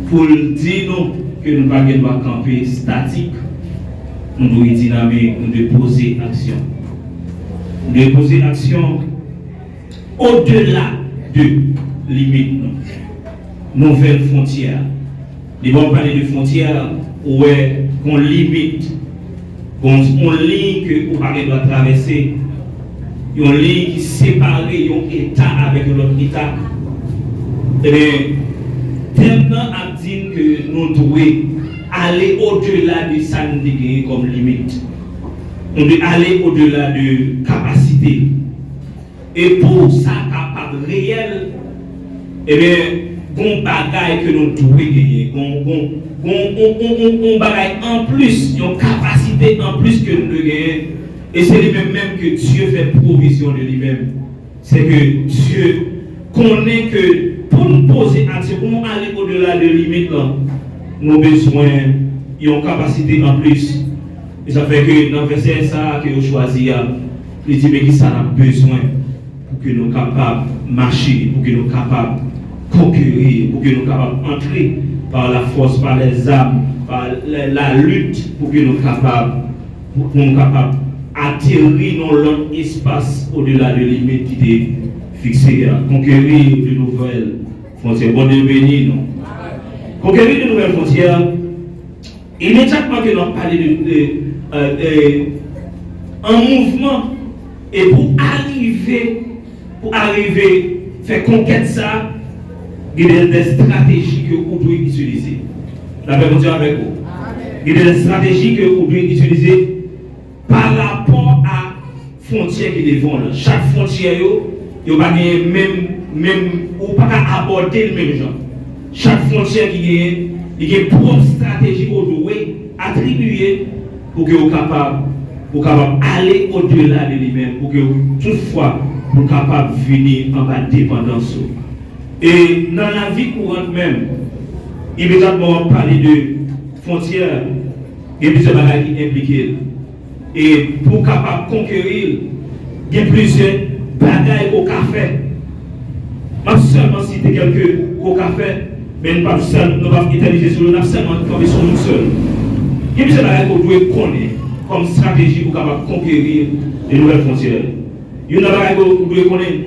pour dire nous que nous ne pouvons pas camper statique, nous devons dynamique, nous devons poser action. Nous devons poser action au-delà de limites, nouvelles frontières. Nous devons parler de frontières où on limite, on ligne que vous ne doit traverser, une ligne qui sépare un État avec l'autre État. Et bien, tellement à dire que nous devons aller au-delà de ça comme limite. Nous devons aller au-delà de capacité. Et pour ça, capable réel, eh bien, bon bagaille que nous devons gagner, bon bagaille en plus, une capacité en plus que nous devons gagner. Et c'est lui-même que Dieu fait provision de lui-même. C'est que Dieu connaît que pour nous poser action, pour nous aller au-delà de limites, nous avons besoin d'une capacité en plus. Et ça fait que dans le verset ça que vous choisissez, il dit que ça a besoin pour que nous soyons capables de marcher, pour que nous soyons capables de conquérir, pour que nous soyons capables d'entrer par la force, par les armes, par la lutte, pour que nous soyons capables d'atterrir dans l'autre espace au-delà de limites qui étaient fixées, conquérir de nouvelles frontières. Bon Dieu béni, non? Conquérir de nouvelles frontières, immédiatement que nous parlons en mouvement, et pour arriver à faire conquête ça, il y a des stratégies que vous devez utiliser. La paix continue avec vous. Il y a des stratégies que vous devez utiliser par rapport à frontières qui devant. Chaque frontière, il n'y a pas même ou pas aborder le même genre. Chaque frontière qui a une propre stratégie que vous devez attribuer pour que vous soyez capable d'aller au-delà de lui-même, pour que toutefois vous soyez capable de venir en bas de dépendance. Et dans la vie courante même, immédiatement on parle de frontières, il y a plusieurs bagages qui impliquent. Et pour capable de conquérir, il y a plusieurs bagages au café. Pas seulement citer quelques au café, mais pas seulement nous va éterniser sur le nav seulement tomber sur nous seuls. Il y a plusieurs bagages qu'on doit connaître comme stratégie pour capable de conquérir les nouvelles frontières. Il y a une bagages qu'on doit connaître,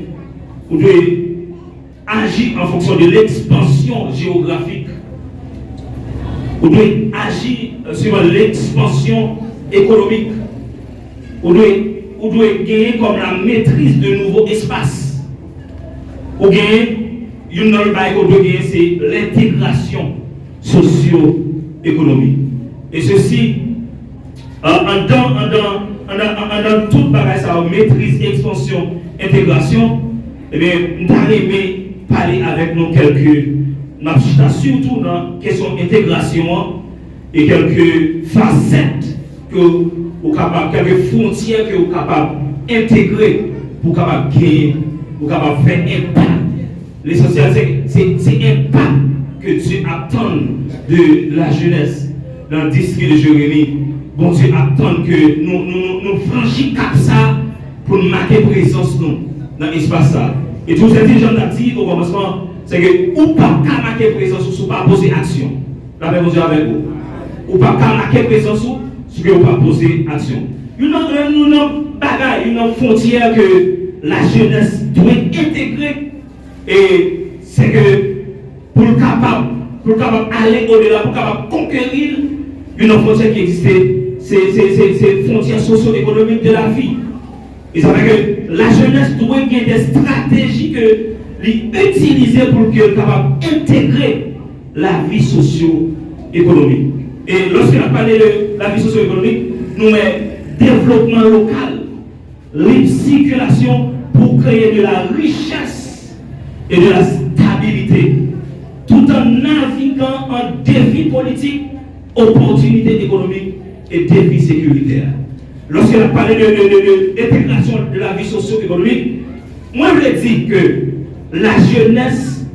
qu'on doit agir en fonction de l'expansion géographique. On doit agir sur l'expansion économique. On doit gagner comme la maîtrise de nouveaux espaces. On doit gagner, c'est l'intégration socio-économique. Et ceci, en dans toute bagage, ça maîtrise, expansion, intégration, eh bien, nous allons parler avec nous surtout dans la question d'intégration et quelques facettes quelques frontières que vous êtes capable d'intégrer pour capable gagner, pour capable faire impact. L'essentiel, c'est impact que Dieu attend de la jeunesse dans le district de Jérémie. Bon Dieu attend que nous franchissions cap ça pour marquer présence nous dans l'espace ça. Et tout ce que les gens ont dit au commencement, c'est que ou pas marquer présence ou pas poser action. La paix Dieu avec vous. Ou pas marquer présence ou ce que vous pas poser action. Une bagaille, une frontière que la jeunesse doit intégrer. Et c'est que pour capable aller au-delà, pour capable conquérir une frontière qui existait, c'est frontières socio-économiques de la vie. Et ça fait que la jeunesse doit avoir des stratégies que utiliser pour qu'elle capable d'intégrer la vie socio-économique. Et lorsqu'on a parlé de la vie socio-économique, nous mettons développement local, libre circulation pour créer de la richesse et de la stabilité, tout en naviguant en défis politiques, opportunités économiques et défis sécuritaires. Lorsqu'on a parlé d'intégration de la vie socio-économique, moi je veux dire que la jeunesse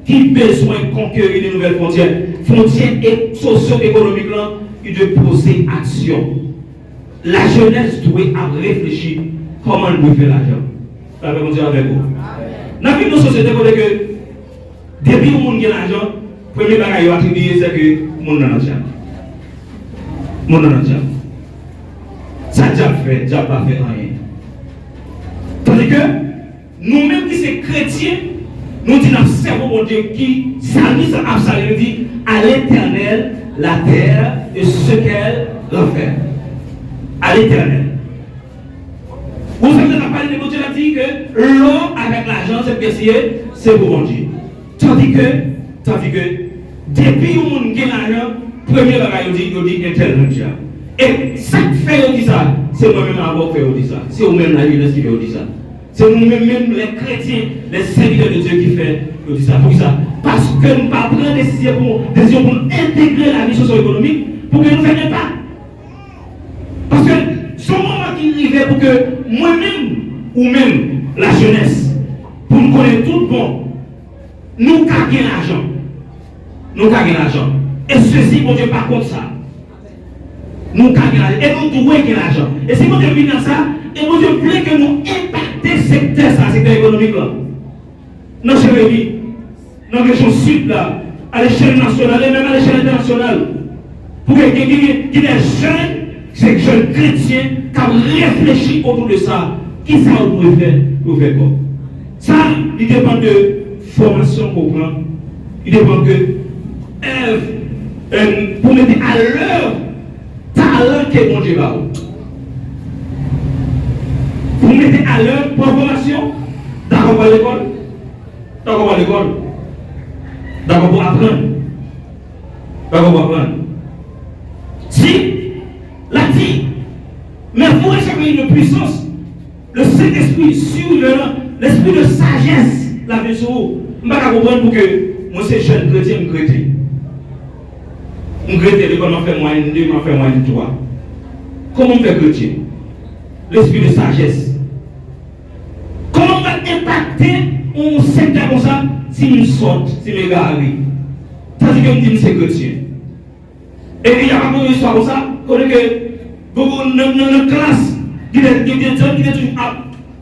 qui a besoin de conquérir de nouvelles frontières et socio-économiques, il doit poser action. La jeunesse doit réfléchir comment elle doit faire l'argent. Ça va dire avec vous. Dans une société, que depuis le monde a l'argent, Premier bagage à attribuer, c'est que mon nom est mon nom est ça déjà fait, déjà pas fait rien. Tandis que nous-mêmes qui sommes chrétiens, nous disons servons mon Dieu qui s'amuse à dit à l'Éternel la terre et ce qu'elle refait. À l'Éternel. Vous savez, la parole de Dieu a dit que l'eau avec l'argent, c'est pour mon Dieu. Tandis que depuis où on gagne l'argent, premier bagage, il dit intelligent. Et ça fait dit ça, c'est moi-même avant qui fait ça. C'est vous-même la jeunesse qui fait ça. C'est nous-mêmes les chrétiens, les serviteurs de Dieu qui fait ça. Pour ça. Parce que nous ne pas prendre des décisions pour intégrer la vie socio-économique pour que nous ne fassions pas. Parce que ce moment qui arrive pour que moi-même ou même la jeunesse, pour nous connaître tout bon, nous gagnons l'argent. Nous gagnons l'argent. Et ceci, mon Dieu, par contre ça. Nous gagnons l'argent. Et nous devons gagner l'argent. Et si mon Dieu vient dans ça, et mon Dieu voulait que nous impactions ce secteur, ça, secteur économique là. Dans ce pays, dans la région sud là, à l'échelle nationale et même à l'échelle internationale. Pour qu'il y ait des jeunes, ces jeunes chrétiens, qui ont réfléchi autour de ça. Qui ça vous pouvez faire? Vous faites quoi? Ça, il dépend de formation qu'on prend. Il dépend que pour mettre à l'heure talent que mon Dieu va. Vous mettez à l'heure pour formation, d'accord pour l'école, d'accord pour l'école, d'accord pour apprendre, d'accord pour apprendre. Si, la dit, mais vous recevez une puissance, le Saint-Esprit sur l'esprit de sagesse, la vie sur vous. Je ne peux pas comprendre pour que moi, c'est jeune chrétien, je chrétien. Je chrétien, l'école m'a fait moyenne 2, m'a fait moyenne 3. Comment on fait chrétien? L'esprit de sagesse. Comment on va impacter un secteur comme ça si nous sortons, si nous garons? Tandis que nous disons que c'est chrétien. Et il y a pas de histoire comme ça, qu'on est que beaucoup de classe, qui est toujours à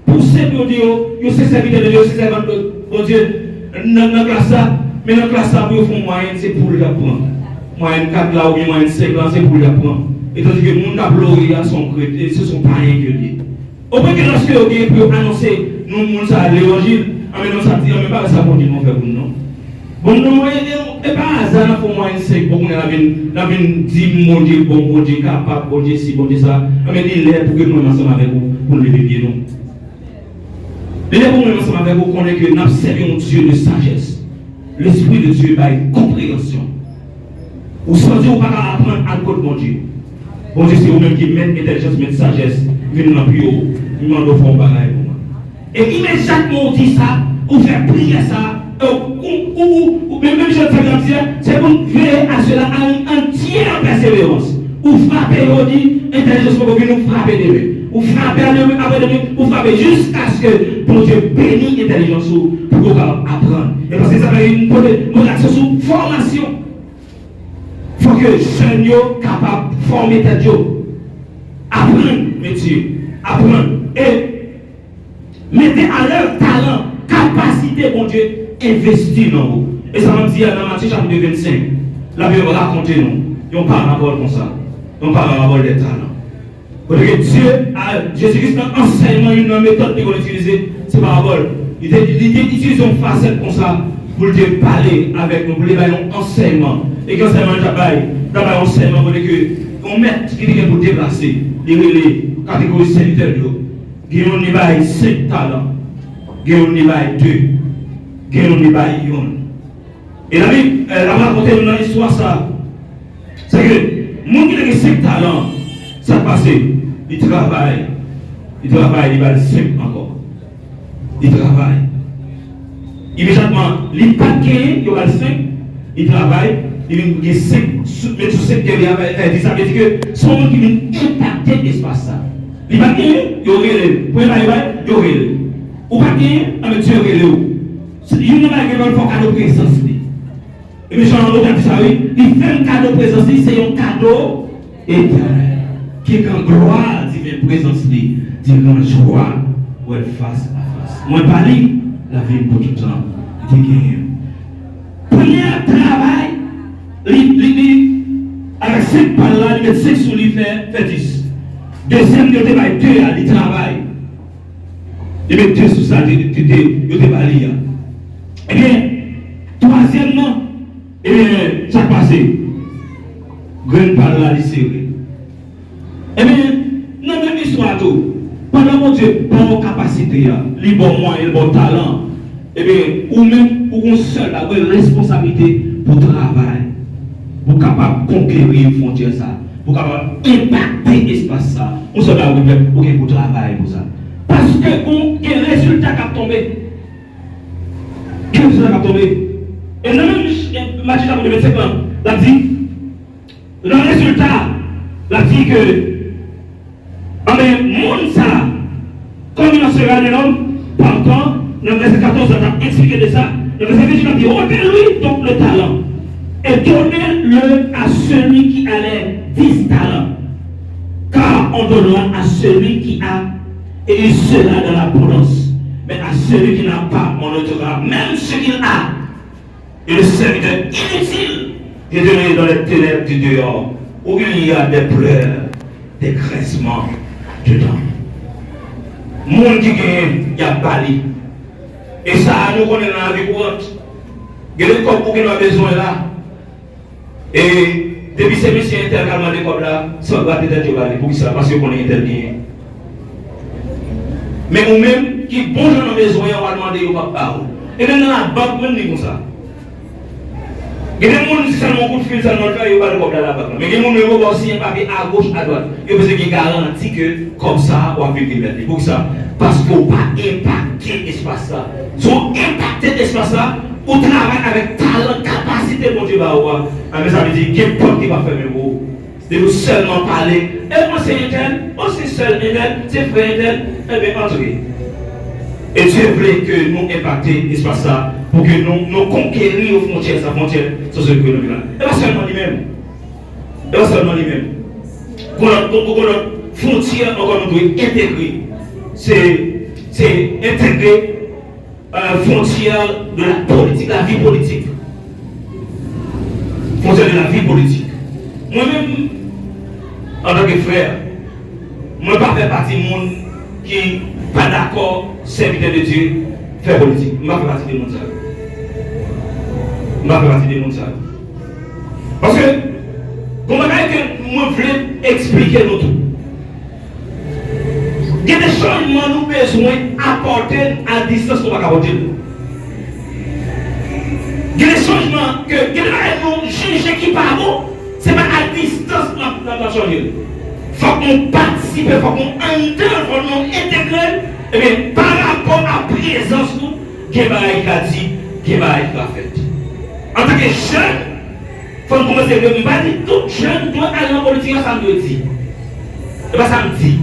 pousser pour dire que c'est serviteur de Dieu, c'est servant de Dieu. Dans la classe ça, mais dans la classe ça, pour faire moyenne, c'est pour l'apprendre. Moyenne 4 là ou bien moyenne 5 là, c'est pour l'apprendre. Et tandis que les gens qui ont glorieux sont chrétiens, ce sont païens que Dieu. Au point que lorsque vous pouvez annoncer, nous, l'évangile, mais nous, ça dit, mais pas ça pour Dieu, nous fait pour nous. Bon, nous, et pas hasard pour moyenne 5, pour qu'on ait dit, mon Dieu, bon Dieu, capable, bon Dieu, si, bon Dieu, ça. Mais il est pour que nous, ensemble avec vous, pour nous lever bien, non. Il est pour nous, ensemble avec vous, qu'on est que nous servons un Dieu de sagesse. L'Esprit de Dieu va être compréhension. Ou sans Dieu, on va pas apprendre à côté de mon Dieu. Bon Dieu, c'est vous-même qui mettez intelligence, mettez sagesse, venez dans le plus haut, nous demandons de faire un bagage. Et immédiatement, on dit ça, on fait prier ça, ou même je te dis, c'est pour veiller à cela en entière persévérance. Ou frapper, on dit, intelligence pour que nous frapper des mains. Ou frapper après des mains, ou frapper jusqu'à ce que bon Dieu bénisse l'intelligence pour qu'on apprendre. Et parce que ça va une action sur formation. Il faut que les jeunes soient capables de former tes Dieu. Apprendre métier, apprendre. Et mettez à leur talent, capacité, mon Dieu, investir dans vous. Et ça m'a dit dans Matthieu chapitre 25, la Bible raconte nous. Ils n'ont pas un rapport comme ça. Ils n'ont pas un rapport des talents. Parce que Dieu, Jésus-Christ, dans l'enseignement, une méthode qu'on utilise, c'est par rapport. Il utilise une facette comme ça pour le parler avec nous, pour les bailler un enseignement. Et quand c'est un enseignement, on met qui est pour déplacer les catégories sanitaires. Il y a 5 talents, il y a 2, il y a 1. Et la Bible, elle a raconté dans l'histoire ça. C'est que, les gens qui ont 5 talents, ça passe, ils travaillent, ils valent 5 encore. Ils travaillent. Immédiatement, les paquets, ils valent 5, ils travaillent. Il y a 5, mais tout ce qui est dit, ça veut dire que son monde qui vient impacter l'espace. Il va gagner, il y aura les. Pour il y aura les. Ou pas gagner, mais tu auras les. Il n'y a pas de cadeau de présence. Et puis, Jean-Claude a dit ça, oui. Il fait un cadeau de présence, c'est un cadeau éternel. Qui est en gloire, divine présence, divine joie, où elle face à face. Moi, je parle, la vie pour tout le temps. Il dit, première le travail, avec 5 balles là, il met 5 sous lui, fait 10. Deuxième, il te met 2, il travaille. Il met 2 sous ça, il te met. Eh bien, troisièmement, eh bien, ça passe. Graine par là, il serré. Eh bien, dans la même histoire, pendant mon Dieu, bon capacité, les bons moyens, les bons talents, eh bien, ou même pour qu'on seul avoir une responsabilité pour travailler, pour capable conquérir une frontière, ça, pour capable impacter l'espace, ça, on se doit pour travailler pour ça. Parce que bon, il y a un résultat qui a tombé. Quel résultat qui a tombé? Et dans le même match de 25 ans, la dit, dans le résultat, la dit que, ah mais, monde ça, comme il sera l'homme, partant, dans le verset 14, on a expliqué de ça, dans le verset 28, on a dit, ôtez-lui donc le talent, et donnez-le à celui qui a les 10 talents, car on donnera à celui qui a, et il sera dans l'abondance. Mais à celui qui n'a pas, on ôtera même ce qu'il a. Et le serviteur inutile est donné dans les ténèbres du dehors, où il y a des pleurs, des graissements dedans. Monde qui gagne, il y a bali. Et ça, nous connaissons dans la vie courante. Il y a des corps qui ont besoin là. Et depuis ces messieurs intercalment des corps là, ça va être bali pour ça, parce qu'on est intervenu. Mais nous-mêmes, qui bon gens ont besoin, on va demander au papa. Et même dans la banque, même dit comme ça. Il y a des gens qui seulement coup de fil, ça ne va pas le cop dans la banque. Mais il y a des gens qui vont aussi un papier à gauche, à droite. Et vous avez garanti que comme ça, on va vivre liberté. Pour ça, parce qu'on ne va pas impacter l'espace là. Si on impacte l'espace là, on travaille avec talent, capacité, mon Dieu va avoir. Mais ça veut dire qu'il y a quelqu'un qui va faire mes mots. De nous seulement parler. Et moi c'est tel, moi c'est seul tel, c'est frère tel. Eh bien, entrez. Et Dieu voulait que nous impactions l'espace là pour que nous conquérissions aux frontières, sa frontière socio-économique là. Et pas seulement lui-même. Et pas seulement lui-même. Pour notre frontière, encore nous devons intégrer. C'est intégrer la frontière de la politique, la vie politique. Frontière de la vie politique. Moi-même, en tant que frère, moi ne fais pas partie du monde qui n'est pas d'accord, serviteur de Dieu, faire politique. Je ne fais pas partie du monde. Je ne fais pas partie du monde. Parce que, comment est-ce que moi je voulais expliquer nous tout? Il y a des changements nous besoin d'apporter à distance qu'on va apporter. Il y a des changements que nous juger qui par bon. Ce n'est pas à distance qu'on va changer. Il faut qu'on participe, il faut qu'on entende, il faut qu'on intègre. Et bien, par rapport à la présence, il y a des dit, il y a des fait. En tant que jeune, il faut commencer à dire que tout jeune doit aller en politique, ça me dit. Et bien, ça me dit.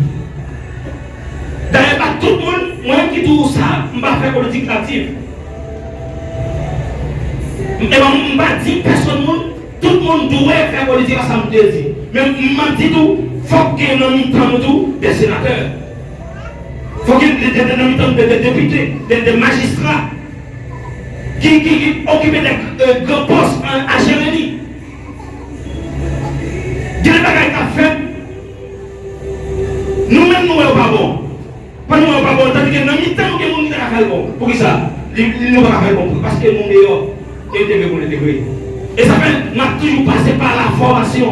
D'ailleurs, pas tout le monde, moi qui tout ça, je ne vais pas faire politique active. Et bien, je ne vais pas dire personne. Tout le monde doit faire politique à sa désir. Mais je dis tout, il faut qu'il y ait un des sénateurs. Il faut qu'il y ait des députés, des magistrats qui occupent des grands postes à Jérémie. Il y a des bagages à faire. Nous-mêmes, nous ne sommes pas bons. Pas nous ne sommes pas bons. Tandis que nous sommes pas bons. Pour ça, nous ne sommes pas bons. Parce que nous sommes intégrés. Et ça fait, on a toujours passé par la formation.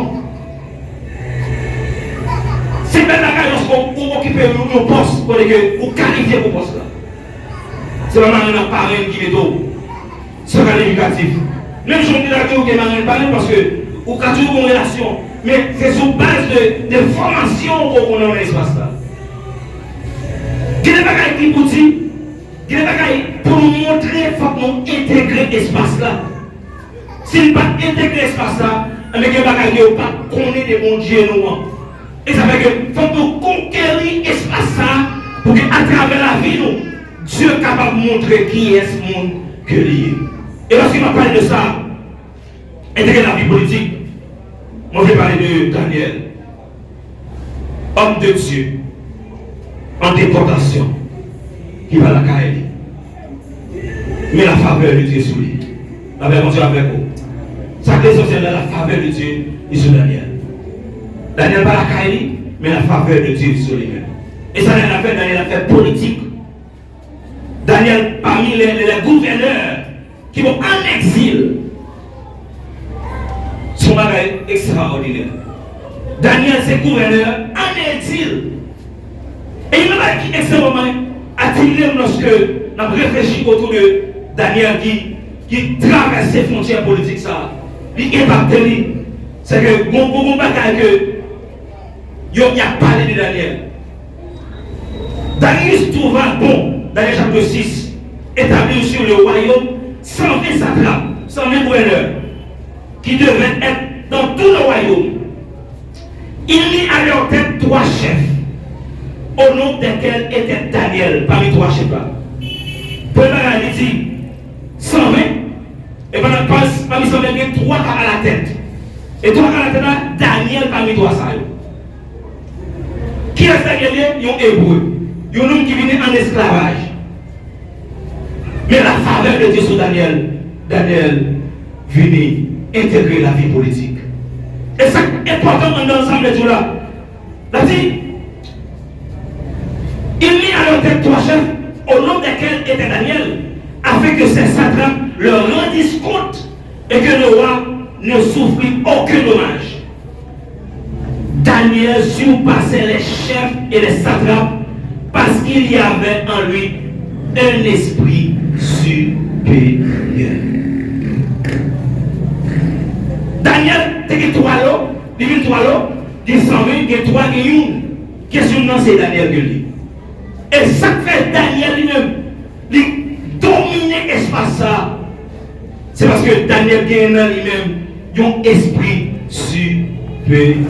C'est bien la lorsqu'on occupe nos postes, pour qualifier vos postes là. C'est vraiment un parrain qui est tout. C'est un éducatif. Même si on dit là que vous parrain parce que vous avez toujours une relation. Mais c'est sur base de formation qu'on a dans l'espace là. Il y a des bagages qui vous disent, il y a des bagages pour nous montrer qu'il faut que nous intégrer l'espace là. Si nous ne pas intégrer l'espace là, mais il y a des bagages qui ne pas connaître des bons dieux nous. Et ça fait que faut nous conquérir l'espace là pour qu'à travers la vie nous, Dieu est capable de montrer qui est ce monde que lié. Et lorsqu'il m'a parlé de ça, intégrer la vie politique, moi je vais parler de Daniel, homme de Dieu, en déportation, qui va à la Caïli. Mais la faveur de Dieu sur lui. La verre avec vous. Ça que l'essentiel est la faveur de Dieu est sur Daniel. Daniel pas la caille, mais la faveur de Dieu est sur lui-même. Et ça, Daniel a fait politique. Daniel, parmi les gouverneurs qui vont en exil, son bagage extraordinaire. Daniel, c'est gouverneur en exil. Et il m'a dit extrêmement attiré lorsque nous avons réfléchi autour de Daniel qui traverse les frontières politiques. Ça, il impacte. C'est que bon bagage que il a parlé de Daniel. Darius trouva bon, dans le chapitre 6, établi sur le royaume 120 satrapes, 120 gouverneurs, qui devaient être dans tout le royaume. Il mit à leur tête 3 chefs, au nom desquels était Daniel, parmi 3 chefs-là. Premier, il dit 120, et parmi 120, il y a 3 à la tête. Et 3 à la tête, là, Daniel parmi 3 ça. Qui est Daniel? Ils sont hébreux. Il y a un homme qui vient en esclavage. Mais la faveur de Dieu sur Daniel venait intégrer la vie politique. Et c'est important dans l'ensemble de tout là. Il dit, il mit à leur tête 3 chefs, au nom desquels était Daniel, afin que ces satrapes leur rendissent compte et que le roi ne souffrit aucun dommage. Daniel surpassait les chefs et les satrapes parce qu'il y avait en lui un esprit supérieur. Daniel, tu as 3 lots, il y a 3 lots, il y a 120, il y a 3, il y a une. Question non, c'est Daniel qui lit. Et ça fait Daniel lui-même, il domine l'espace ça. C'est parce que Daniel gagne dans lui-même un esprit supérieur.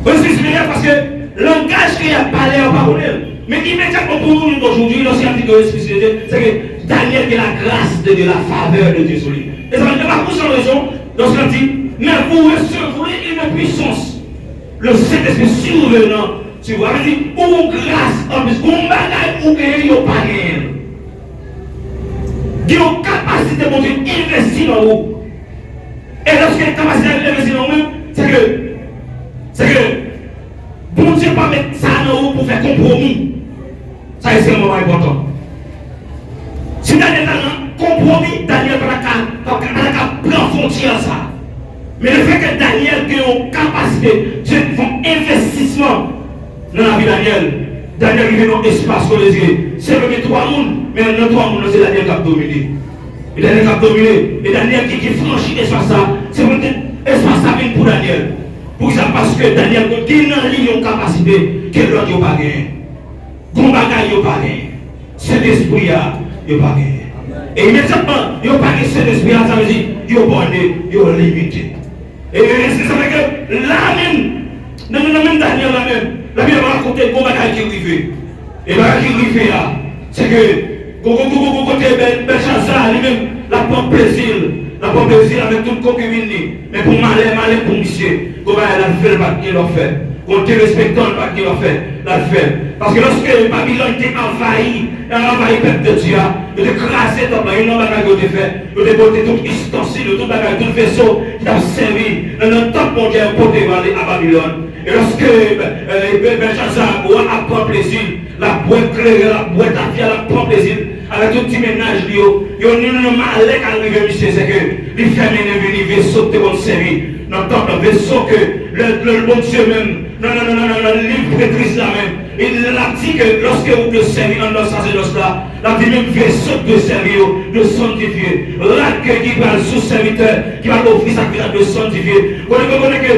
Esprit supérieur parce que le langage qu'il a parlé en parole, mais immédiatement pour nous aujourd'hui, lorsqu'il a dit que l'esprit supérieur, c'est que Daniel a la grâce de Dieu, la faveur de Dieu sur lui. Et ça ne veut pas pour cette raison, lorsqu'il dit, mais vous recevrez une puissance, le Saint-Esprit survenant sur vous. Il dit, ou grâce en plus, ou bagage ou gagne, ou pas gagne. Il y a une capacité pour investir dans vous. Et lorsqu'il y a une capacité d'investir dans vous, c'est que bon Dieu ne pas mettre ça dans vous pour faire compromis. Ça c'est un moment important. Si Daniel a un compromis, Daniel n'a pas prendre frontière ça. Mais le fait que Daniel ait une capacité, Dieu fait un investissement dans la vie de Daniel. Daniel il dans l'espace pour les yeux. C'est le 3 mondes, mais dans 3 mondes, c'est Daniel qui a dominé. Et Daniel qui a dominé. Et Daniel qui franchit l'espace ça, c'est l'espace ça vient pour Daniel. Pour ça, parce que Daniel a une capacité que l'autre n'a pas gagné. Gon bagay n'a pas gagné. Cet esprit n'a pas gagné. Et immédiatement, il n'a pas gagné cet esprit, ça veut dire qu'il est borné, il est limité. Et c'est ça que là même, même Daniel là même, la Bible va raconter gon bagay qui est arrivé. Et bagay qui est arrivé là, c'est que côté Belshazzar lui-même, la pompe plaisir. La pompe plaisir avec toute concubine. Mais pour malin pour monsieur, comment elle a fait le pas qu'il a fait. Qu'on te respectant le pas qu'il a fait, l'a fait. Parce que lorsque Babylone était envahi le peuple de Dieu, il a écrasé dans le nom de la fait. Il a porté toute ustensile, tout le vaisseau qui a servi dans le temps mondial pour dévaler à Babylone. Et lorsque Belshazzar a pris plaisir, la boîte claire, la boîte à fier, la prend plaisir, avec tout petit ménage, il y a un malheur qui arrive, monsieur, c'est que les femmes sont venues, les vaisseaux de bon service. Dans le vaisseau que le bon Dieu même, le livre prêtrise là même, il a dit que lorsque vous le servez dans le sacerdoce là, il a dit même vaisseau de servir, de sanctifier. Là que qui va le sous-serviteur, qui va offrir sa vie de sanctifier. Vous comprenez que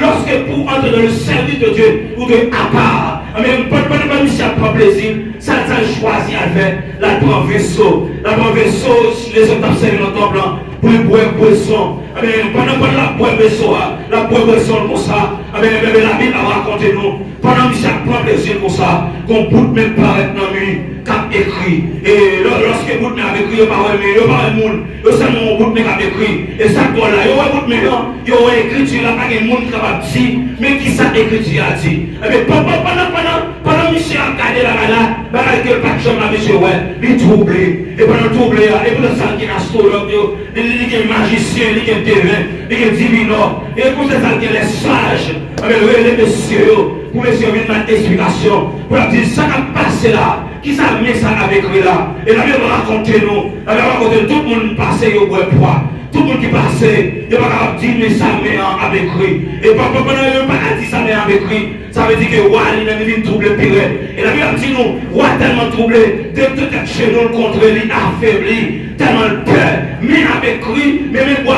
lorsque pour entrer dans le service de Dieu, ou de à part, mais pas mission à prendre plaisir, ça a choisi à faire, la prend vaisseau, les autres ont servi dans le temple pour boire boisson. Pendant la boire boisson comme ça, la Bible a raconté nous, pendant que ça prend plaisir comme ça, qu'on bout même paraître dans la nuit, qu'a écrit. Et lorsque bout même a écrit, il n'y a pas de monde, il y a seulement bout même a écrit. Et ça doit là, il y a bout même, il y a écrit, il n'y a pas de monde qui va dire, mais qui ça écrit a dit. Pendant Michel a gardé regarder là, que le patron là, monsieur, ouais, il est troublé. Et pendant le troublé, et pour le sang qui est astrologue, il est magicien, il est devin, il est divino. Et pour ça, il est sage. Les messieurs, pour messieurs, venir dans l'explication. Pour leur dire, ça a passé là. Qui ça met ça avec lui là? Et là, il va raconter nous. Il va raconter tout le monde passé au bois poids. Tout le monde qui passait, il va pas dire mais ça met avec lui. Et pendant le paradis, ça met avec lui. Ça veut dire que Roi, il a mis troublé pire. Et la Bible dit nous, Roi tellement troublé, de tout chez nous contre lui, affaibli, tellement peur. Mais avec lui, même Roi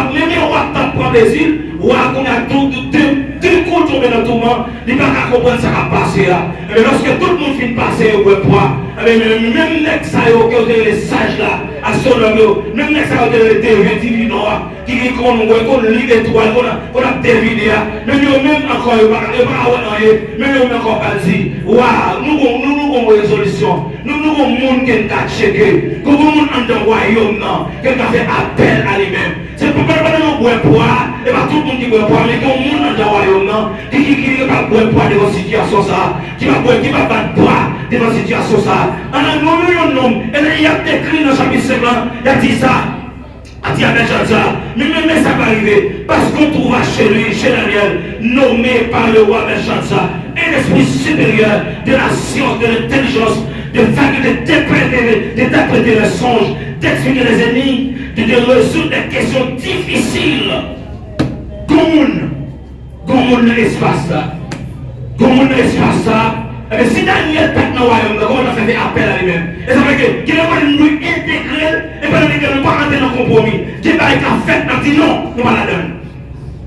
t'en prend des îles, Roi qu'on a deux coups tombés dans tout le monde, il va pas comprendre ce qui a passé là. Mais lorsque tout le monde finit de passer au poids, même les ça les sages là, à son nom, même les ça les déviés divins, qui qu'on lit l'étoile, qu'on a déviné, même encore, même encore pas dit, waouh, nous avons une résolution, nous avons un monde qui a checké, nous avons un monde dans le royaume qui a fait appel à lui-même. C'est pour pas nous boire poids, et pas tout le monde qui boit poids, mais qu'on monde dans le royaume qui va boire poids devant cette situation ça, qui va battre poids devant cette situation ça. On a nommé un nom, et il y a décrit dans le chapitre 5, il a dit ça. A dit à Belshazzar, mais ça va arriver, parce qu'on trouva chez lui, chez Daniel, nommé par le roi Belshazzar, un esprit supérieur de la science, de l'intelligence, de faculté d'interpréter les songes, d'expliquer les énigmes, de résoudre des questions difficiles. Comment l'espace ça? Comment l'espace ça? Et si Daniel pète dans le royaume, comment on a fait appel à lui-même? Et ça veut dire qu'il va nous intégrer et pas nous pas rentrer dans le compromis. Qu'il va être fait, on dit non, nous ne la donne.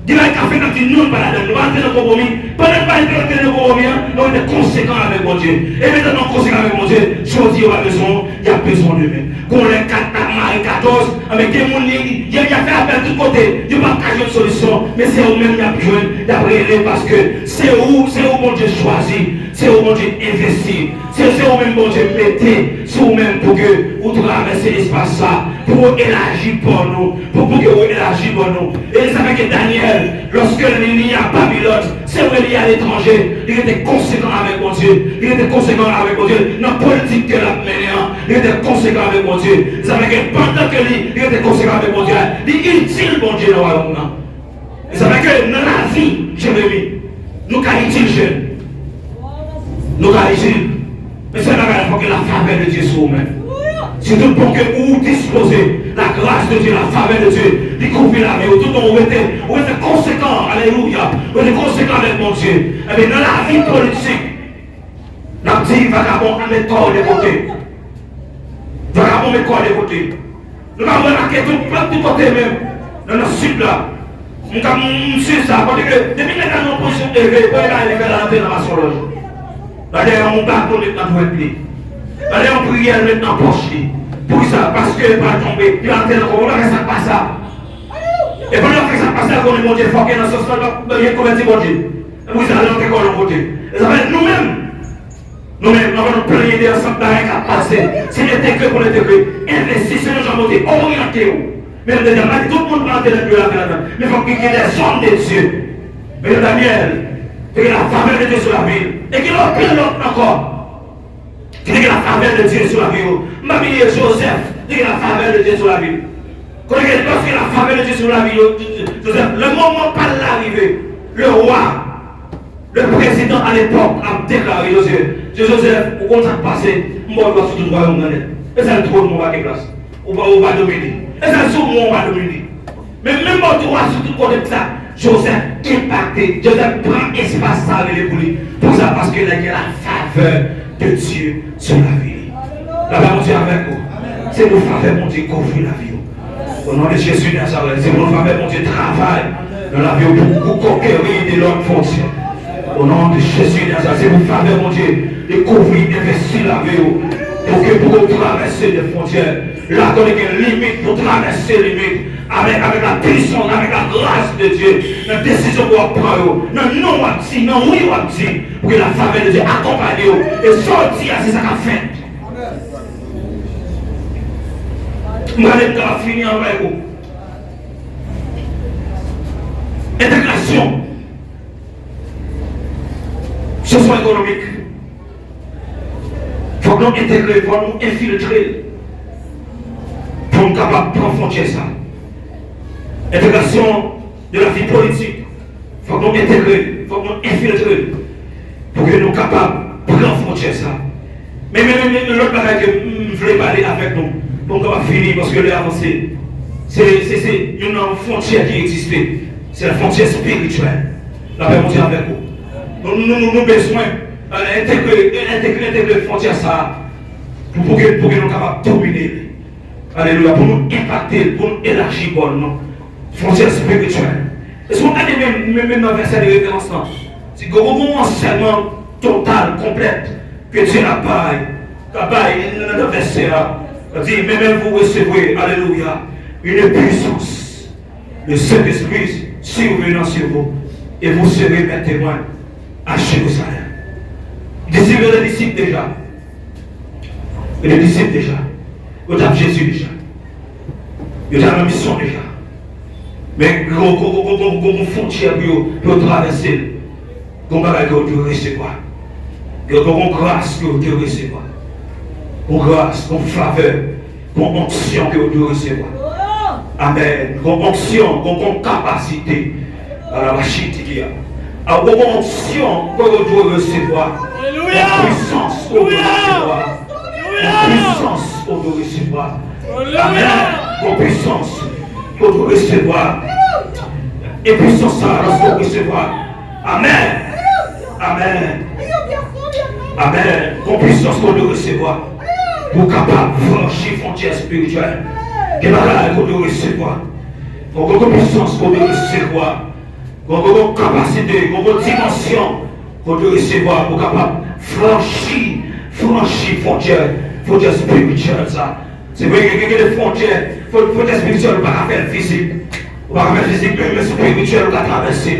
Qu'il va être fait, on dit non, nous ne la donne. Nous va rentrer dans le compromis. Pendant que nous rentrer dans le compromis, nous sommes conséquents avec mon Dieu. Et maintenant, conséquents avec mon Dieu, je dis, il y a besoin de lui. Quand on est 4, Marie 14, avec des gens, il y a fait appel de tous côtés. Il n'y a pas de solution, mais c'est eux-mêmes qui ont besoin d'appeler parce que c'est où mon Dieu choisit. C'est où mon Dieu investit. C'est où même mon Dieu mettez. C'est où même pour que vous traversez l'espace ça. Pour élargir pour nous. Pour que vous élargissez pour nous. Et vous savez que Daniel, lorsque il y a Babylone, c'est où il y a à l'étranger. Il était conséquent avec mon Dieu. Il était conséquent avec mon Dieu. Dans la politique que l'a mené, il était conséquent avec mon Dieu. Vous savez que pendant que il était conséquent avec mon Dieu, il est utile mon Dieu dans le royaume. Vous savez que dans la vie, Jérémie, nous sommes utiles. Nous allons ici. Mais c'est la fois que la faveur de Dieu soit même. C'est tout pour que vous disposez la grâce de Dieu, la faveur de Dieu, découvrir la vie. Tout le monde vous êtes conséquent, alléluia. Vous êtes conséquent avec mon Dieu. Mais dans la vie politique, la petite vagabond à mettre corps de côté. Vagabond met corps de côté. Nous allons remarquer tout côté même. Dans le sud là. Nous avons ça. Parce que depuis que nous avons une position élevée, nous allons faire la paix dans ma solange. D'ailleurs, on va tomber dans le pied. D'ailleurs, on prie maintenant poche. Pour ça, parce que va tomber. Il va entrer dans le ça passe ça. Et pendant que ça passe, on est monté fort dans ce sens, il y a converti mon Dieu. Vous allez entrer dans le côté. Nous-mêmes, nous avons plein d'idées ensemble d'arrêt à passer. Si l'intégrer pour l'intégrer, investissez nos gens montés, orientez-vous. Même de dire, tout le monde va entrer dans le là-dedans. Mais il faut qu'il y ait des hommes de Dieu. Mais Daniel, il y a la faveur de Dieu sur la ville. Et qu'il y a plein d'autres encore. Il y a la faveur de Dieu sur la ville. Mamie Joseph, il y a la faveur de Dieu sur la ville. Quand il y a la faveur de Dieu sur la ville, Joseph, le moment pas l'arrivée, le roi, le président à l'époque a déclaré Joseph, au contrat passé, moi je dois sur tout le royaume. Et c'est le trône où on va place. On va dominer. Et c'est le trône où on va dominer. Mais même moi, tu vois sur tout côté de ça. Joseph impacté, Joseph prend espace ça avec lui. Pour ça, parce qu'il a la faveur de Dieu sur la vie. La parole de Dieu avec vous. C'est pour faveur, mon Dieu, couvrir la vie. Au nom de Jésus de Nazareth, c'est pour faveur, mon Dieu, travaille dans la vie pour conquérir de l'autre fonction. Au nom de Jésus de Nazareth, c'est pour faveur, mon Dieu, de couvrir, d'investir la vie. Pour que vous traversez les frontières. Là, qu'on ait une limite pour traverser les limites. Avec la puissance, avec la grâce de Dieu, la décision qu'on prend, non, non, non, oui, pour que la faveur de Dieu accompagne et sortir, c'est ça qu'a fait. Je vais finir avec vous. Intégration. Socio-économique. faut nous intégrer, il faut nous infiltrer. Pour nous capables de prendre frontière ça. Intégration de la vie politique. Il faut nous intégrer, il faut nous infiltrer. Pour que nous soyons capables de prendre frontière ça. Mais l'autre bagage que je voulais parler avec nous, pour qu'on va finir, parce que là, c'est une frontière qui existait. C'est la frontière spirituelle. La paix mondiale avec vous. Nous avons besoin d'intégrer la frontière ça pour que nous soyons capables de dominer. Alléluia, pour nous impacter, pour nous élargir pour nous. Frontière spirituelle. Est-ce qu'on a même dans le verset de référence, c'est que un enseignement total, complet, que Dieu n'a pas. Dans le verset là, dit, mais même vous recevrez, alléluia, une puissance. Le Saint-Esprit survenant sur vous, et vous serez mes témoins à Jérusalem. Les disciples déjà. Les disciples déjà. Vous avez Jésus déjà. Vous avez la mission déjà. Mais vous frontière pour traverser. Vous avez recevoir. Vous avez grâce que vous recevoir. Vous grâce, vous faveur, vous onction que vous recevoir. Amen. Vous onction, vous capacité à la machine qui a. Vous onction que vous recevoir. La puissance que vous recevoir. La puissance que vous recevoir. Amen. Vos puissance que vous recevoir. Et puissance ça, lorsque vous recevoir. Amen. Amen. Amen. Vos puissance que vous recevoir. Vous capable de franchir frontières spirituelles. Que vous devez recevoir. Vos puissance que vous devez recevoir. Vos capacités, vos dimensions que vous devez recevoir. Vous capable de franchir frontières spirituelles. C'est vrai qu'il y a des frontières spirituelles, vous ne pouvez pas faire physique. Vous ne pouvez pas faire physique, mais spirituel, vous pouvez traverser.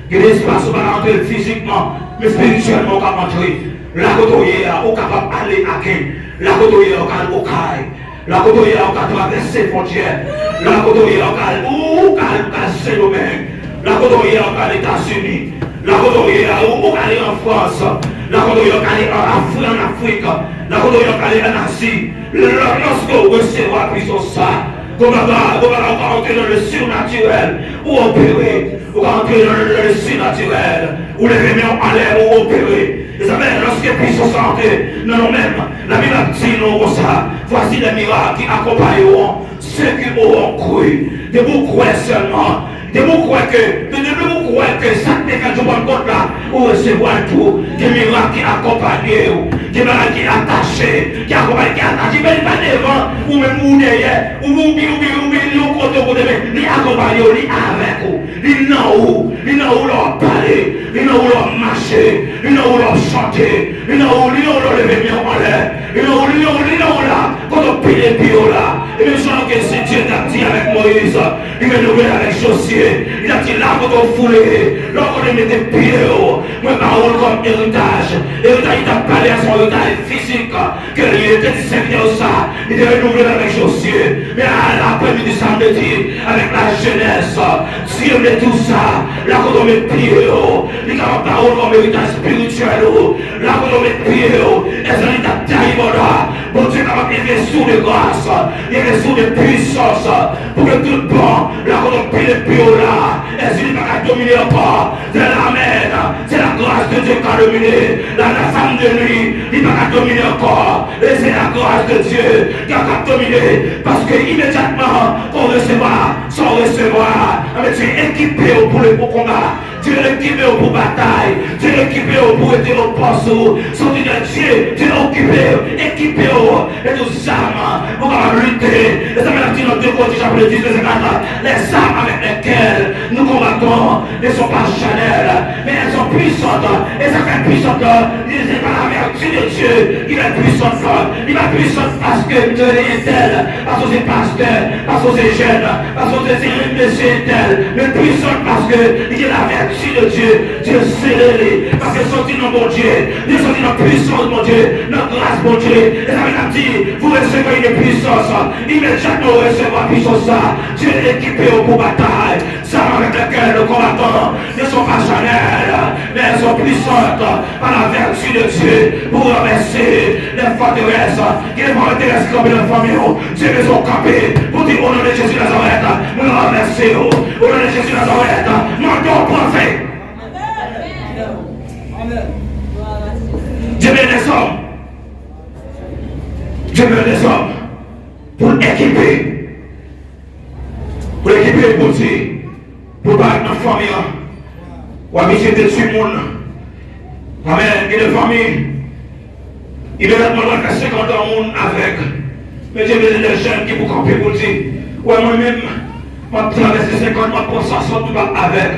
Il y a des espaces où vous pouvez entrer physiquement, mais spirituellement, vous pouvez entrer. La côte où vous êtes capable d'aller à qui? La côte où vous êtes capable de caille. La côte où vous êtes capable de traverser les frontières. La côte où vous êtes capable de casser le même. La côte où vous êtes capable aux États-Unis. La côte où vous êtes capable en France. La côte où vous êtes capable en Afrique. La côte où vous êtes capable en Asie. Lorsque vous recevez la puissance, vous allez entrer dans le surnaturel ou opérer. Vous allez entrer dans le surnaturel ou les réunions en l'air ou opérer. Et ça veut dire, lorsque puissance entrer dans nous-mêmes, la Bible dit nous comme ça, voici les miracles qui accompagneront ceux qui auront cru. De vous croire seulement. De vous croire que chaque décade de bon compte là, vous recevoir tout, des miracles qui accompagnent, des miracles qui attachent, qui accompagnent, qui attachent, mais pas devant, ou même ou derrière, ou côté, ils accompagnent, ils avec vous, ils n'ont où leur parler, ils n'ont où leur marcher, ils n'ont où leur chanter, ils n'ont où leur lever bien en l'air, ils n'ont où là, quand on pile les pieds là, et même si c'est Dieu t'a dit avec Moïse, il m'a noué avec Josué, il a dit là quand on foulait, là quand on met des pieds, moi parole comme héritage, il t'a parlé à son héritage physique, qu'il était serviteur ça, il est renouvelé avec Josué, mais à l'après-midi samedi, avec la jeunesse, Dieu met tout ça, là quand on met pieds, il a parole comme héritage spirituel, là quand on met pieds, et ça il t'a taillé là, bon Dieu capable d'investir de grâce, d'investir de puissance, pour que tout bon, là quand on pile les pieds là, et s'il n'est pas dominer encore, c'est l'amen, c'est la grâce de Dieu qui a dominé, la femme de lui, il n'est pas dominer encore, et c'est la grâce de Dieu qui a dominé, parce que immédiatement, on recevra, sans recevoir, tu es équipé pour le beau combat, tu es équipé pour bataille, tu es équipé pour être au poste, sortir de Dieu, tu es équipé, et nous armes, pour lutter, les armes qui dans 2 Corinthiens chapitre 10, verset 4, les armes avec lesquelles nous combattons ne sont pas charnelles, mais elles sont puissantes, et ça fait puissante, c'est pas la vertu de Dieu, il est puissant, il est puissant parce que Dieu est tel, parce que c'est pasteur, parce que c'est jeune, parce que c'est monsieur tel, mais puissant parce que il est la vertu de Dieu, Dieu scellé, parce que sorti dans mon Dieu, Dieu sorti dans la puissance de mon Dieu, notre grâce mon Dieu, et ça veut dire, vous recevez une puissance, immédiatement vous recevez la puissance, Dieu est équipé pour bataille, ça avec laquelle le combattant ne sont pas charnels, mais elles sont puissante par la vertu de Dieu pour renverser les forteresses qui ne vont intéresser comme la famille. Dieu les ont campés pour dire au nom de Jésus Nazareth, nous renverser au nom de Jésus Nazareth, manquons prophète. Dieu veut des hommes. Dieu veut des hommes pour équiper. Pour équiper pour dire, pour parler de notre famille. Ou à visiter dessus le monde. Amen. Et de famille. Il veut être faire 50 ans au monde avec. Mais Dieu veut des jeunes qui pour camper pour dire, ouais, moi-même, je traverse 50 ans pour ça, sans tout avec.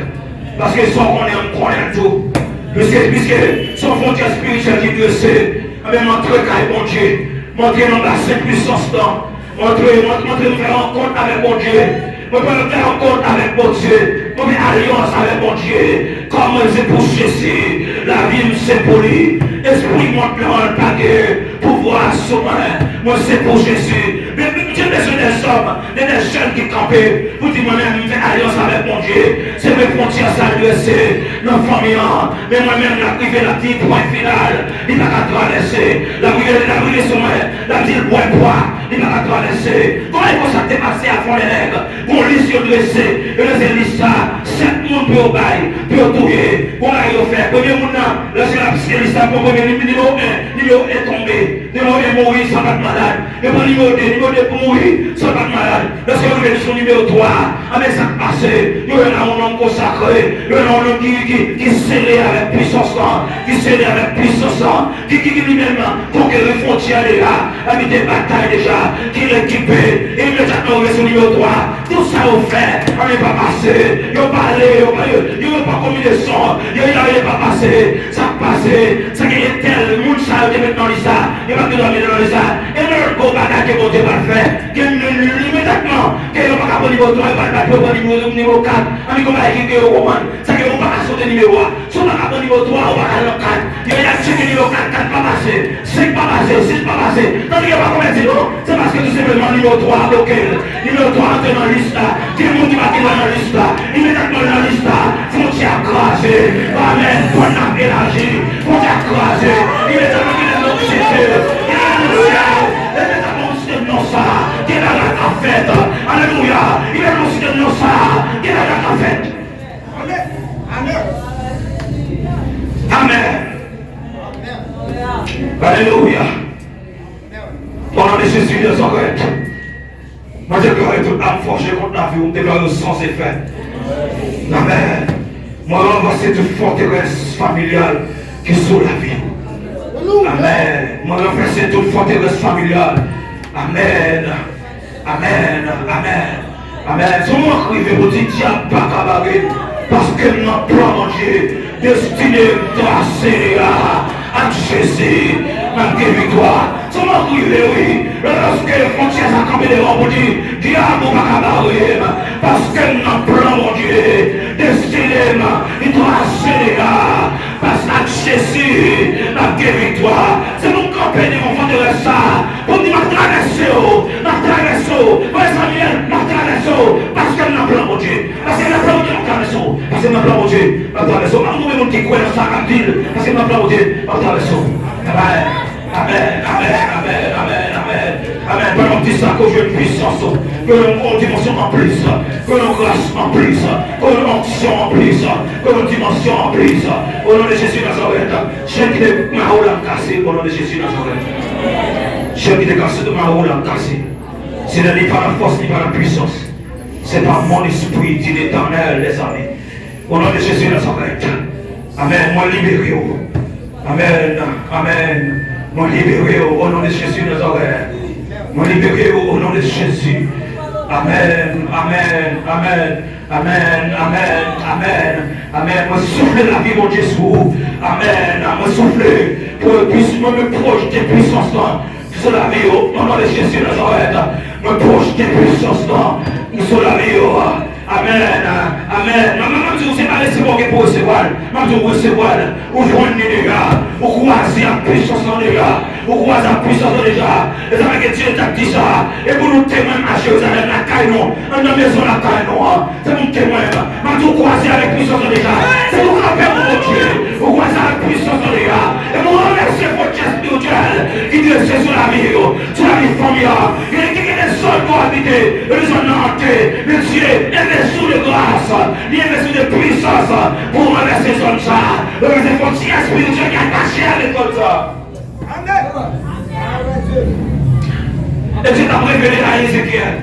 Parce que sans qu'on est tout. Puisque son frontière spirituelle qui doit se, montrer qu'avec mon Dieu, montrer dans la sainte puissance, montrer nous faire rencontre avec mon Dieu, montrer faire rencontre avec mon Dieu, montrer alliance avec mon Dieu, comme c'est pour Jésus, la vie c'est pour lui, esprit monte dans le paquet, pouvoir sommet, moi c'est pour Jésus, mais Dieu besoin des hommes, des jeunes qui campaient, pour dire moi-même, je fais alliance avec mon Dieu, c'est mes frontières s'adresser, nos familles, mais moi-même, la privée, la petite point final, il n'a qu'à traverser, la privée sommet, la petite point poids, il n'a qu'à traverser, comment il faut ça dépasser à fond les règles, pour l'issue dressé, et les élisses, 7 monde peut au bail, peut au touiller, pour aller au faire, premier monde, là, c'est la psychélie, pour premier numéro 1 est tombé, numéro 1 mourir sans pas de malade, et pour numéro 2 pour mourir sans pas de malade, lorsque vous venez sur numéro 3, avec ça passé, il y a un homme consacré, il y a un homme qui scellé avec puissance, qui scellé avec puissance, qui lui-même conquérir les frontières déjà, avec des batailles déjà, qui l'équipé, et immédiatement sur numéro 3, tout ça au fait, on n'est pas passé, il n'y a pas allé, il n'y a pas commis de sang, il n'y a pas passé, ça passé, ça qui est tel, le monde ça, il est maintenant ça, il va que dormir dans ça, et le beau bagage que mon Dieu va faire, immédiatement, qu'il n'y a pas qu'à niveau 3, il va le battre au niveau 4, avec comment il est au roman, ça qui est au pas sauter niveau 1, sur la niveau 3, on va à le 4, il y a 5 niveau 4, 4 pas passé, 5 pas passé, 6 pas passé, donc il n'y a pas combien de non, c'est parce que tout simplement niveau 3 bloqué, numéro 3 entre dans la liste là, tout le monde qui va dans la liste là, immédiatement dans la liste là, frontière crasée, amen, bonne âme élargie, frontière crasée, immédiatement qu'il est dans le ciel, il est dans le ciel, immédiatement c'est non ça, qui est dans la fête, alléluia, il est dans le ciel non ça, qui est dans la fête. Amen. Alléluia. Pendant les Jésus de Nazareth, moi déclare toute âme forgée contre la vie, on déclare sans effet. Amen. Moi renverser toute forteresse familiale qui est sur la vie. Amen. Moi renverser toute forteresse familiale. Amen. Amen. Amen. Amen. Si moi arrive vous dites diable pas cabaret, parce que notre plan mon Dieu destiné tracé à Jésus, malgré victoire. Si moi arrive oui, lorsque les frontières sont campées devant vous dire diable pas cabaret, parce que notre plan mon Dieu destiné tracé parce à Jésus, malgré victoire. C'est mon campé devant vous de ça, pour dire ma traversée, parce que nous plan mon Dieu, parce que nous plan mon Dieu, parce que nous plan mon Dieu, nous qui croient dans sa ville, parce que nous plan mon Dieu, Amen, amen, amen, amen, amen, amen, amen. Pendant que ça, que je une puissance, que l'on dimension en plus, que l'on grâce en plus, que l'on onction en plus, que l'on dimension en plus, au nom de Jésus Nazareth, chien qui est Mahou l'a cassé, au nom de Jésus Nazareth. Chien qui est cassé de Mahou l'a cassé. Ce n'est pas la force ni pas la puissance. C'est par mon esprit, dit l'Éternel, les amis. Au nom de Jésus Nazareth. Amen. Moi libéré. Amen. Amen. Moi libéré au nom de Jésus Nazareth. Moi libéré au nom de Jésus. Amen. Amen. Amen. Amen. Amen. Amen. Amen. Moi souffle la vie, mon Dieu, sur vous. Amen. Moi souffle pour que puisse me projeter puissance là. Sur la vie, au nom de Jésus Nazareth. Me projeter puissance là. Sur la vie. Amen. Amen. Maman, je ne sais pas laisser pour recevoir. Maman, je recevoir. Vous joignez les gars. Vous croisez la puissance des gars. Vous croisez la puissance des gars. Et ça va que Dieu t'a dit ça. Et vous nous témoignez à Jérusalem, la caille non. Dans la maison, la caille non. C'est mon témoin. Maman, vous croisez avec puissance des gars. C'est vous qui appelez mon Dieu. Vous croisez c'est sur la vie, sur la vie familiale. Il y a des zones pour habiter, des zones hantées. Mais Dieu investit de grâce, il investit de puissance pour renverser ces zones ça. Les frontières spirituelles qui sont attachées à l'école ça. Et Dieu t'a révélé à Ézéchiel.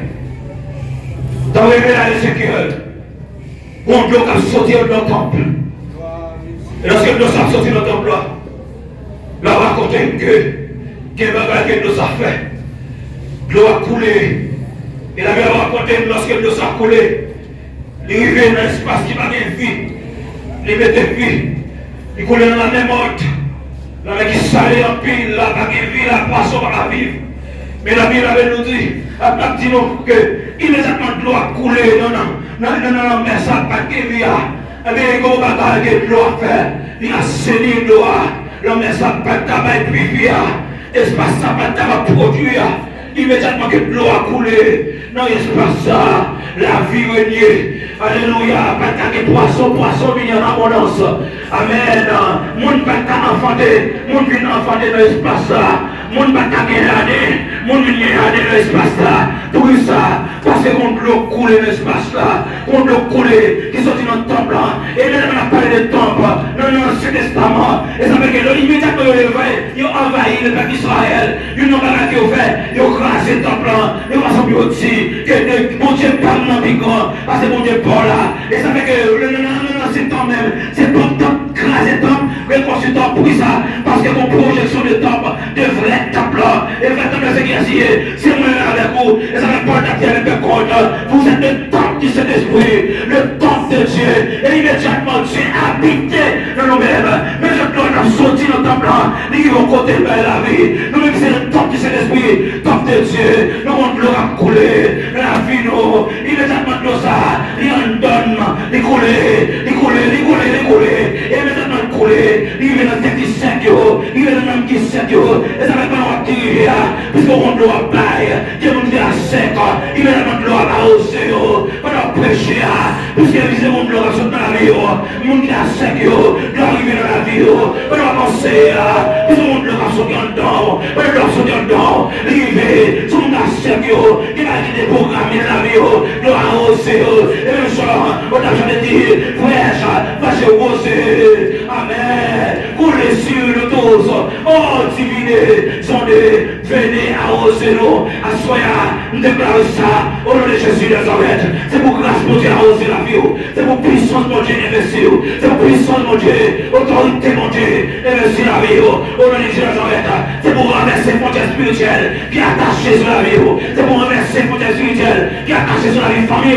T'a révélé à Ézéchiel. On doit sortir dans le temple. Et lorsqu'il doit sortir dans le temple, là, on raconte que bagage nous a fait. L'eau a coulé. Et la mère raconté lorsque l'eau a coulé. Il est arrivé dans l'espace qui va bien vie. Il mettait vie. Il coulait dans la même ordre. La mère qui salait en pile, la baguette vie, la poisson va vivre. Mais la Bible avait nous dit, elle dit nous que immédiatement l'eau a coulé. Non, mais ça n'a pas de vie. Mais il y a un bagage de l'eau à faire. Il a saigné l'eau. L'homme n'a pas de tabac et puis l'espace n'a pas de tabac produire. Immédiatement que l'eau a coulé dans l'espace, la vie régnait. Alléluia. Pas de poisson vient en abondance. Amen. Mon pas enfanté, mon vient enfanté dans l'espace. Mon pas l'année, mon vient dans l'espace. Tout ça, parce qu'on l'eau coulé dans l'espace là. On l'eau coulé qui sortit dans le temple. Et même on a parlé de temple dans l'Ancien Testament. Et ça veut dire que immédiatement ils ont envahi le peuple d'Israël. Ils n'ont pas fait, ils ont crasé le temple. Ils ont rassemblé aussi. Que mon Dieu parle dans le grand. Parce que mon Dieu parle là. Et ça fait que c'est temps même. C'est pas le temps craser le temple. Reconstruire le temple pour ça. Parce que mon projection de temple, de vrai temple. Et le vrai temple, c'est qui a signé. C'est moi avec vous. Et ça fait pas d'attirer le compte. Vous êtes le temple du Saint-Esprit. Le temple de Dieu. Et immédiatement, Dieu habité dans nous-mêmes. Mais je dois nous sortir dans le temple. Nous vont côté de la vie. Nous-mêmes, c'est le temple du Saint-Esprit. Temple de Dieu. Nous avons l'eau à couler. La vie, nous. Immédiatement, nous ça. Il en donne. Il coule. Et immédiatement, il coule. Il vient dans le tête qui sec. Il vient dans l'homme qui sec. Et ça va pas nous tirer. Puisqu'on a l'eau à bail. Dieu nous dit à sec. Il vient dans l'eau à arroser. On a prêché. Puisqu'il vise mon l'eau à sauter dans la vie. Mon qui a sec. L'eau arrive dans la vie. On a pensé. Puisqu'on a l'eau à sauter en dedans. On a l'eau à sauter en dedans. Rivé. Tout le monde a sec. Il va quitter le programme de la vie. L'eau à arroser. Et le soir, on a jamais dit. Fraîche. Va se reposer. Amen. Couler sur le dos. Oh, divinez. Sondez. Venez arroser l'eau. Assoya. Nous déclarons ça. Au nom de Jésus de Nazareth. C'est pour grâce mon Dieu arroser la vie. C'est pour puissance mon Dieu investir. C'est pour puissance mon Dieu. Autorité mon Dieu. Investir la vie. Au nom de Jésus de Nazareth. C'est pour renverser les frontières spirituelles qui est attachée sur la vie. C'est pour renverser les frontières spirituelles qui est attachée sur la vie famille.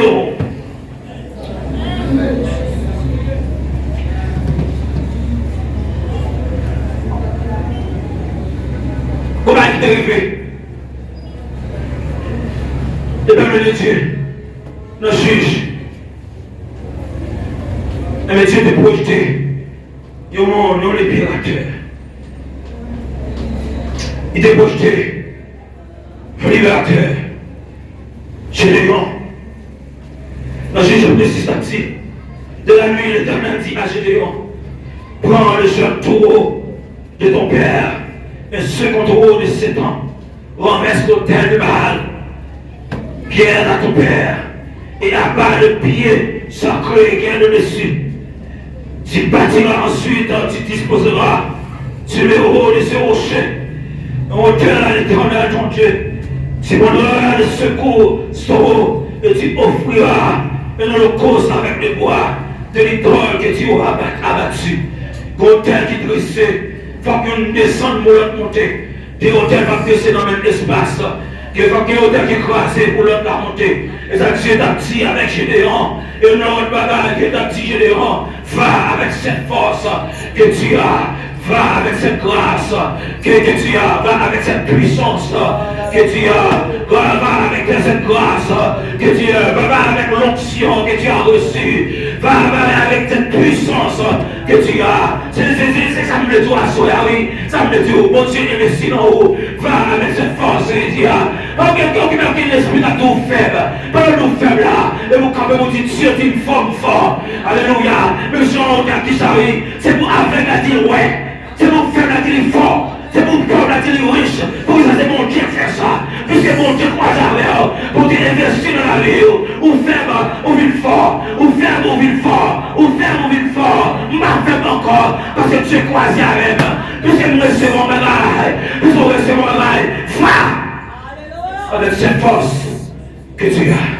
Comment est-ce arrivé? Le peuple de Dieu, le juge, mais Dieu te projeté, il y a les pirateurs. Il te projeté, le libérateur, chez les gens. Le juge précise dit, de la nuit, l'Éternel dit à Gédéon, prends le seul taureau de ton père, un second taureau de 7 ans, renverse l'autel de Baal, pierre à ton père, et abat le pied sacré qui est le dessus. Tu bâtiras ensuite, tu disposeras sur le haut de ce rocher, un autel à l'Éternel ton Dieu. Tu prendras le secours, taureau, et tu offriras un holocauste avec le bois de l'idole que tu auras abattu. L'autel qui dressait, il faut qu'on descende pour l'autre monter. Des hôtels vont descendre dans le même espace. Il faut qu'il y ait un hôtel qui crase pour l'autre monter. Et ça, Dieu t'a dit avec Gédéon. Et notre bagage que t'a dit Gédéon, va avec cette force que tu as. Va avec cette grâce que tu as, va avec cette puissance que tu as, va avec cette grâce que tu as, va avec l'onction que tu as reçue, va avec cette puissance que tu as. C'est ça me le dit à soi, oui, ça me le dit, bon Dieu investit dans vous, va avec cette force que tu as. Quelqu'un qui m'a dit l'esprit d'un tout faible, pas le tout faible là, et vous quand même vous dites Dieu d'une forme forte, alléluia, mais Jean qui s'arrive, c'est pour avec la dire ouais. C'est pour faire la télé fort. C'est pour faire la télé riche. côté investi dans la vie, ou faible, ou vite fort, ou ferme, ou vite fort, ou ferme, ou vite fort, m'a fait encore, parce que tu es croisé avec, puisque nous recevons bagaille, nous recevons bagaille, frappe, avec cette force que tu as.